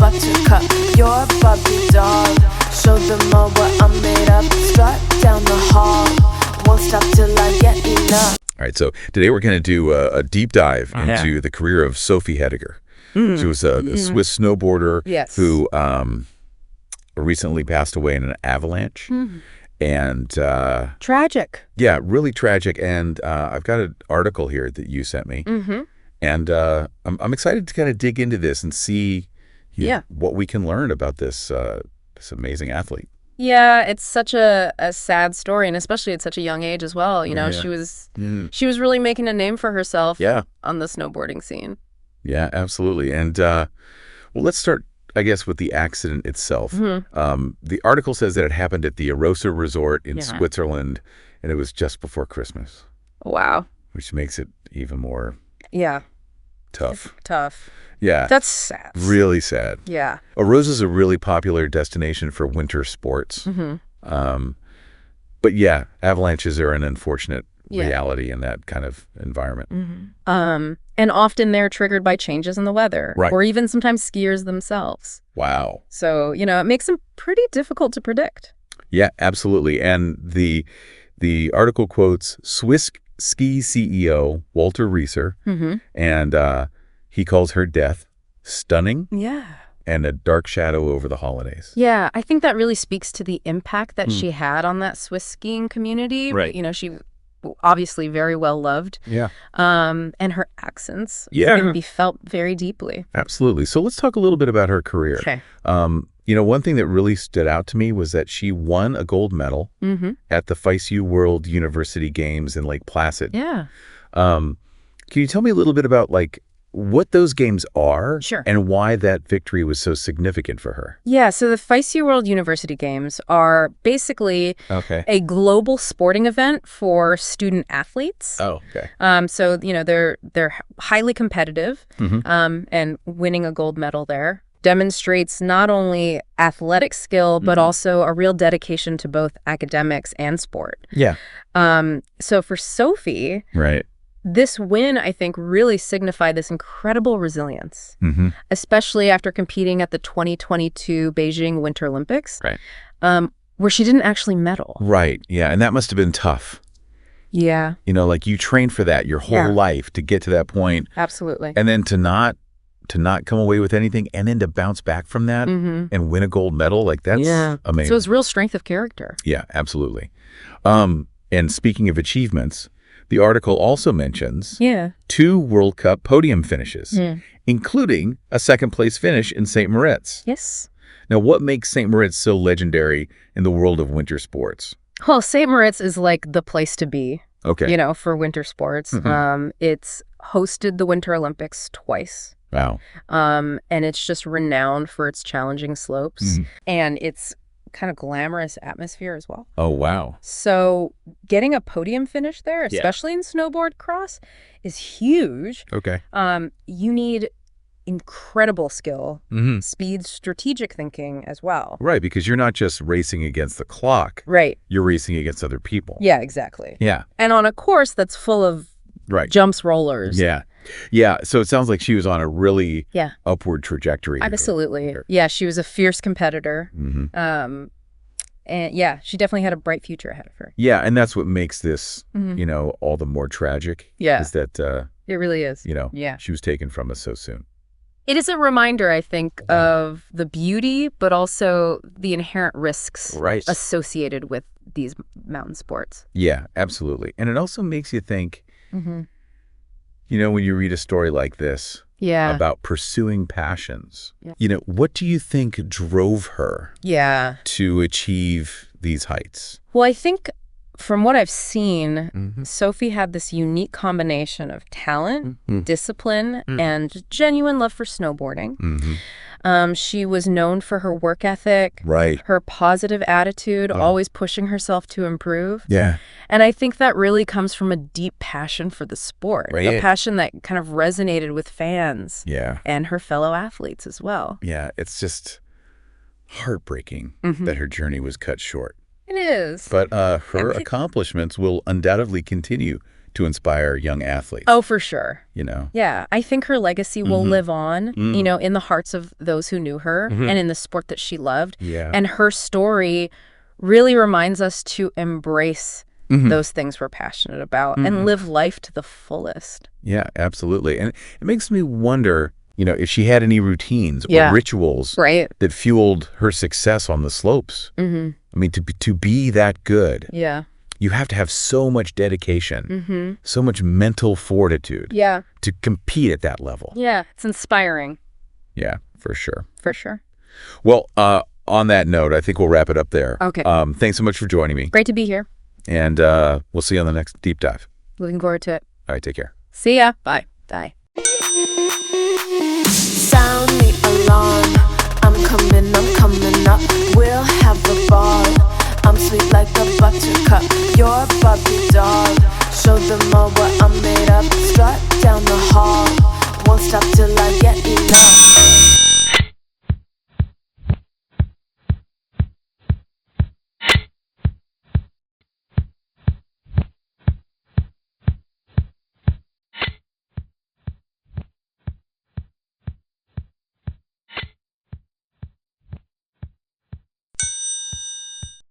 buttercup, you're a Barbie doll. Show them all what I'm made of. Strut down the hall, won't stop till I get enough. All right, so today we're going to do a deep dive into the career of Sophie Hediger. She was a Swiss snowboarder who recently passed away in an avalanche. And tragic. Yeah, really tragic. And I've got an article here that you sent me. And I'm excited to kind of dig into this and see what we can learn about this amazing athlete. Yeah, it's such a sad story, and especially at such a young age as well. You know, she was really making a name for herself on the snowboarding scene. Yeah, absolutely. And well, let's start, I guess, with the accident itself. The article says that it happened at the Arosa Resort in Switzerland, and it was just before Christmas. Wow. Which makes it even more tough. Yeah. That's sad. Really sad. Yeah. Arosa is a really popular destination for winter sports. But yeah, avalanches are an unfortunate reality in that kind of environment. And often they're triggered by changes in the weather, or even sometimes skiers themselves. Wow. So, you know, it makes them pretty difficult to predict. Yeah, absolutely. And the article quotes Swiss ski CEO Walter Rieser, and he calls her death stunning. Yeah. And a dark shadow over the holidays. Yeah, I think that really speaks to the impact that she had on that Swiss skiing community. Right. You know, she obviously very well loved. Yeah. And her accents can be felt very deeply. Absolutely. So let's talk a little bit about her career. Okay. You know, one thing that really stood out to me was that she won a gold medal at the FISU World University Games in Lake Placid. Yeah. Can you tell me a little bit about, like, what those games are and why that victory was so significant for her? Yeah, so the FISU World University Games are basically a global sporting event for student athletes. Oh, okay. So, you know, they're highly competitive, and winning a gold medal there demonstrates not only athletic skill, but also a real dedication to both academics and sport. Yeah. So for Sophie, this win, I think, really signified this incredible resilience, especially after competing at the 2022 Beijing Winter Olympics, where she didn't actually medal. Right. Yeah. And that must have been tough. Yeah. You know, like you trained for that your whole life to get to that point. Absolutely. And then to not come away with anything and then to bounce back from that and win a gold medal, like that's amazing. So it was real strength of character. Yeah, absolutely. And speaking of achievements, the article also mentions 2 World Cup podium finishes, including a second-place finish in St. Moritz. Yes. Now, what makes St. Moritz so legendary in the world of winter sports? Well, St. Moritz is like the place to be, you know, for winter sports. It's hosted the Winter Olympics twice. Wow. And it's just renowned for its challenging slopes and its kind of glamorous atmosphere as well. Oh, wow. So getting a podium finish there, especially in snowboard cross, is huge. Okay. You need incredible skill, speed, strategic thinking as well. Right, because you're not just racing against the clock. Right. You're racing against other people. Yeah, exactly. Yeah. And on a course that's full of jumps, rollers. Yeah. Yeah. So it sounds like she was on a really upward trajectory. Absolutely. Yeah. She was a fierce competitor. And yeah, she definitely had a bright future ahead of her. Yeah. And that's what makes this, you know, all the more tragic. Yeah. Is that, it really is. You know, she was taken from us so soon. It is a reminder, I think, of the beauty, but also the inherent risks associated with these mountain sports. Yeah, absolutely. And it also makes you think, you know, when you read a story like this about pursuing passions, you know, what do you think drove her to achieve these heights? Well, I think from what I've seen, Sophie had this unique combination of talent, discipline, and genuine love for snowboarding. She was known for her work ethic, her positive attitude, always pushing herself to improve. Yeah. And I think that really comes from a deep passion for the sport, a passion that kind of resonated with fans and her fellow athletes as well. Yeah, it's just heartbreaking that her journey was cut short. It is. But her accomplishments will undoubtedly continue to inspire young athletes. Oh, for sure. Yeah, I think her legacy will live on, in the hearts of those who knew her and in the sport that she loved. Yeah. And her story really reminds us to embrace those things we're passionate about and live life to the fullest. Yeah, absolutely. And it makes me wonder, if she had any routines or rituals that fueled her success on the slopes. I mean, to be that good, you have to have so much dedication, so much mental fortitude to compete at that level. Yeah, it's inspiring. Yeah, for sure. For sure. Well, on that note, I think we'll wrap it up there. Okay. Thanks so much for joining me. Great to be here. And we'll see you on the next deep dive. Looking forward to it. All right, take care. See ya. Bye. Bye. Sound the alarm. I'm coming up. We'll have a ball. I'm sweet like a buttercup. You're a puppy dog. Show them all what I'm made of. Strut down the hall. Won't stop till I get enough.